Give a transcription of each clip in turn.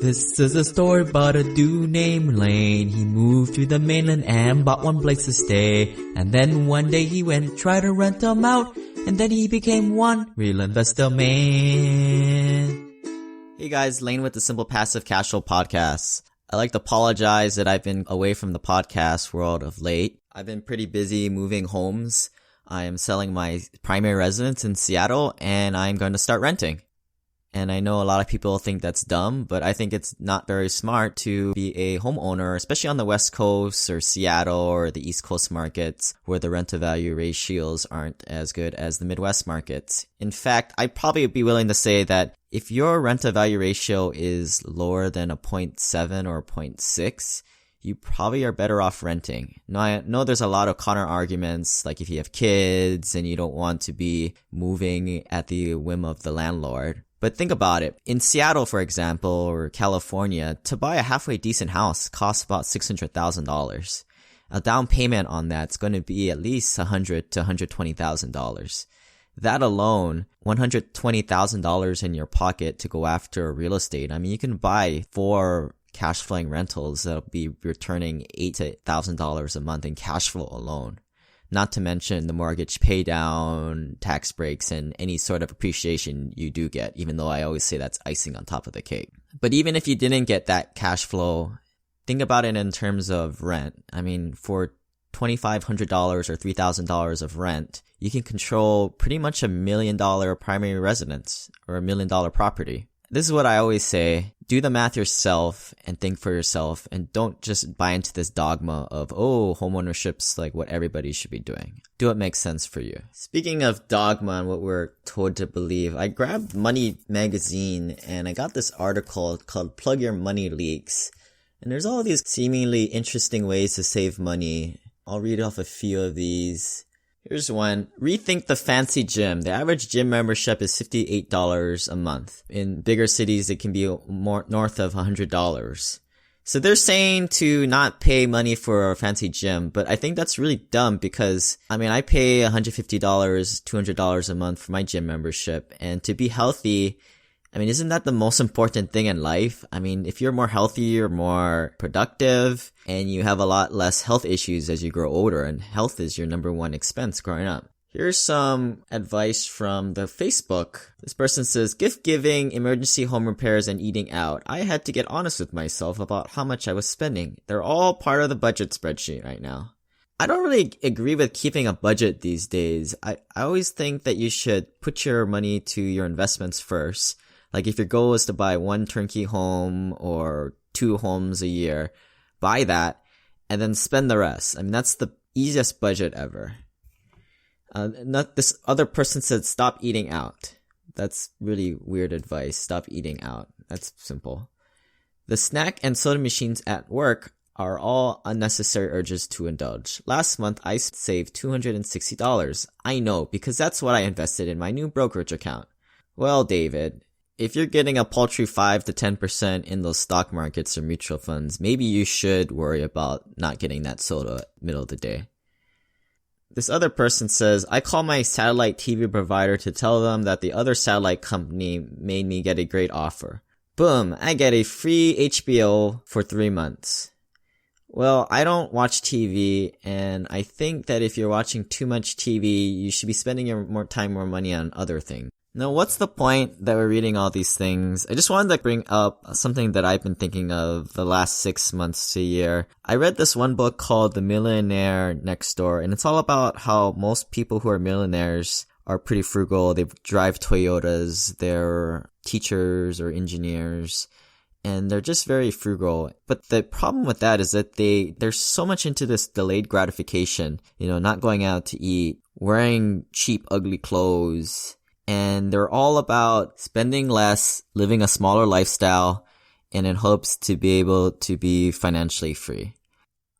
This is a story about a dude named Lane. He moved to the mainland and bought one place to stay. And then one day he went, tried to rent them out. And then he became one real investor man. Hey guys, Lane with the Simple Passive Cashflow Podcast. I'd like to apologize that I've been away from the podcast world of late. I've been pretty busy moving homes. I am selling my primary residence in Seattle and I'm going to start renting. And I know a lot of people think that's dumb, but I think it's not very smart to be a homeowner, especially on the West Coast or Seattle or the East Coast markets where the rent-to-value ratios aren't as good as the Midwest markets. In fact, I'd probably be willing to say that if your rent-to-value ratio is lower than a 0.7 or 0.6, you probably are better off renting. Now, I know there's a lot of counter arguments, like if you have kids and you don't want to be moving at the whim of the landlord. But think about it. In Seattle, for example, or California, to buy a halfway decent house costs about $600,000. A down payment on that's going to be at least $100,000 to $120,000. That alone, $120,000 in your pocket to go after real estate. I mean, you can buy 4 cash flowing rentals that'll be returning $8,000 to $8,000 a month in cash flow alone. Not to mention the mortgage pay down, tax breaks, and any sort of appreciation you do get, even though I always say that's icing on top of the cake. But even if you didn't get that cash flow, think about it in terms of rent. I mean, for $2,500 or $3,000 of rent, you can control pretty much $1 million primary residence or $1 million property. This is what I always say. Do the math yourself and think for yourself and don't just buy into this dogma of, oh, homeownership's like what everybody should be doing. Do what makes sense for you. Speaking of dogma and what we're told to believe, I grabbed Money magazine and I got this article called Plug Your Money Leaks. And there's all these seemingly interesting ways to save money. I'll read off a few of these. Here's one. Rethink the fancy gym. The average gym membership is $58 a month. In bigger cities, it can be more north of $100. So they're saying to not pay money for a fancy gym, but I think that's really dumb because, I mean, I pay $150, $200 a month for my gym membership, and to be healthy, I mean, isn't that the most important thing in life? I mean, if you're more healthy, you're more productive, and you have a lot less health issues as you grow older, and health is your number one expense growing up. Here's some advice from the Facebook. This person says, gift giving, emergency home repairs, and eating out. I had to get honest with myself about how much I was spending. They're all part of the budget spreadsheet right now. I don't really agree with keeping a budget these days. I always think that you should put your money to your investments first. Like if your goal is to buy 1 turnkey home or 2 homes a year, buy that and then spend the rest. I mean, that's the easiest budget ever. This other person said, stop eating out. That's really weird advice. Stop eating out. That's simple. The snack and soda machines at work are all unnecessary urges to indulge. Last month, I saved $260. I know, because that's what I invested in my new brokerage account. Well, David, if you're getting a paltry 5 to 10% in those stock markets or mutual funds, maybe you should worry about not getting that soda middle of the day. This other person says, I call my satellite TV provider to tell them that the other satellite company made me get a great offer. Boom, I get a free HBO for 3 months. Well, I don't watch TV, and I think that if you're watching too much TV, you should be spending your more money on other things. Now, what's the point that we're reading all these things? I just wanted to bring up something that I've been thinking of the last 6 months to a year. I read this one book called The Millionaire Next Door, and it's all about how most people who are millionaires are pretty frugal. They drive Toyotas, they're teachers or engineers, and they're just very frugal. But the problem with that is that they're so much into this delayed gratification, not going out to eat, wearing cheap, ugly clothes, and they're all about spending less, living a smaller lifestyle, and in hopes to be able to be financially free.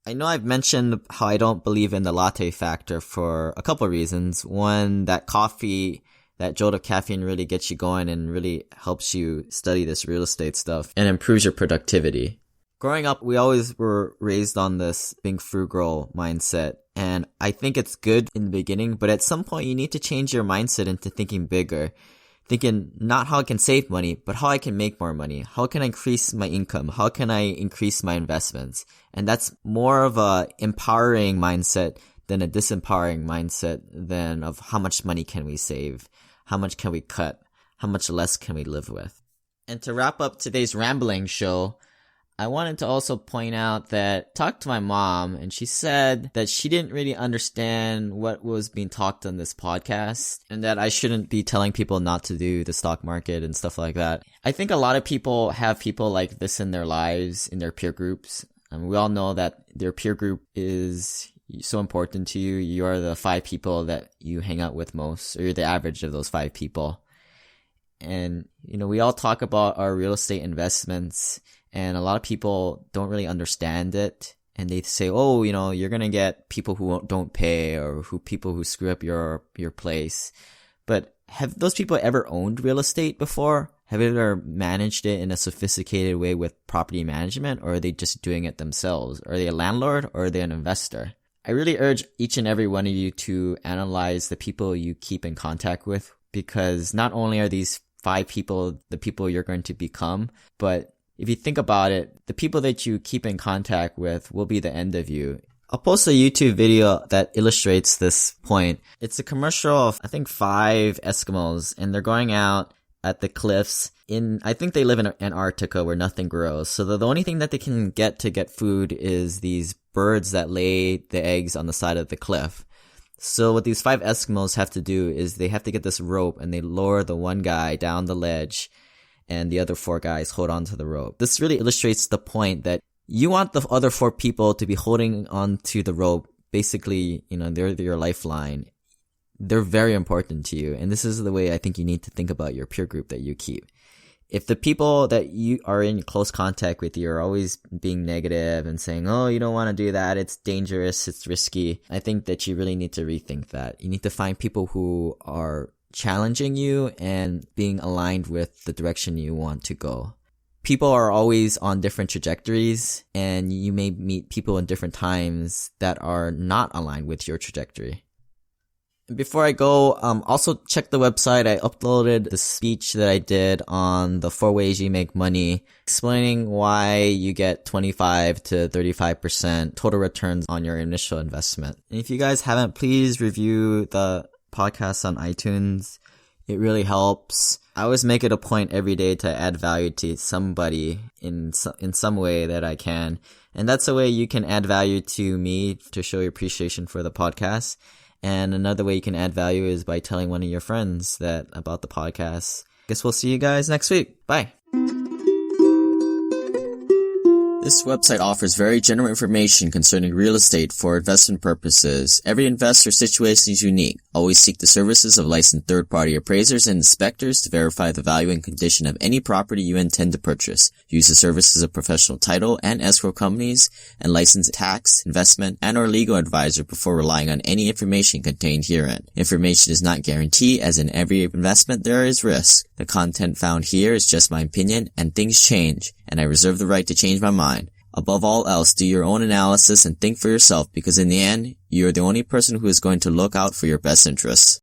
I know I've mentioned how I don't believe in the latte factor for a couple of reasons. One, that coffee, that jolt of caffeine really gets you going and really helps you study this real estate stuff and improves your productivity. Growing up, we always were raised on this being frugal mindset, and I think it's good in the beginning, but at some point you need to change your mindset into thinking bigger. thinking not how I can save money, but how I can make more money. How can I increase my income? How can I increase my investments? And that's more of a empowering mindset than a disempowering mindset than of how much money can we save? How much can we cut? How much less can we live with? And to wrap up today's rambling show, I wanted to also point out that I talked to my mom and she said that she didn't really understand what was being talked on this podcast and that I shouldn't be telling people not to do the stock market and stuff like that. I think a lot of people have people like this in their lives, in their peer groups. We all know that their peer group is so important to you. You are the 5 people that you hang out with most, or you're the average of those 5 people. And, we all talk about our real estate investments, and a lot of people don't really understand it. And they say, oh, you're going to get people who don't pay or people who screw up your place. But have those people ever owned real estate before? Have they ever managed it in a sophisticated way with property management, or are they just doing it themselves? Are they a landlord or are they an investor? I really urge each and every one of you to analyze the people you keep in contact with, because not only are these 5 people the people you're going to become, but if you think about it, the people that you keep in contact with will be the end of you. I'll post a YouTube video that illustrates this point. It's a commercial of, I think, 5 Eskimos, and they're going out at the cliffs I think they live in Antarctica where nothing grows. So the only thing that they can get to get food is these birds that lay the eggs on the side of the cliff. So what these 5 Eskimos have to do is they have to get this rope and they lower the one guy down the ledge and the other 4 guys hold on to the rope. This really illustrates the point that you want the other 4 people to be holding on to the rope. Basically, they're your lifeline. They're very important to you. And this is the way I think you need to think about your peer group that you keep. If the people that you are in close contact with you are always being negative and saying, oh, you don't want to do that, it's dangerous, it's risky, I think that you really need to rethink that. You need to find people who are challenging you and being aligned with the direction you want to go. People are always on different trajectories, and you may meet people in different times that are not aligned with your trajectory. Before I go, also check the website. I uploaded the speech that I did on the 4 ways you make money, explaining why you get 25 to 35% total returns on your initial investment. And if you guys haven't, please review the podcast on iTunes. It really helps. I always make it a point every day to add value to somebody in some way that I can. And that's a way you can add value to me to show your appreciation for the podcast. And another way you can add value is by telling one of your friends about the podcast. Guess we'll see you guys next week. Bye. This website offers very general information concerning real estate for investment purposes. Every investor situation is unique. Always seek the services of licensed third-party appraisers and inspectors to verify the value and condition of any property you intend to purchase. Use the services of professional title and escrow companies and licensed tax, investment, and or legal advisor before relying on any information contained herein. Information is not guaranteed, as in every investment there is risk. The content found here is just my opinion, and things change, and I reserve the right to change my mind. Above all else, do your own analysis and think for yourself, because in the end, you are the only person who is going to look out for your best interests.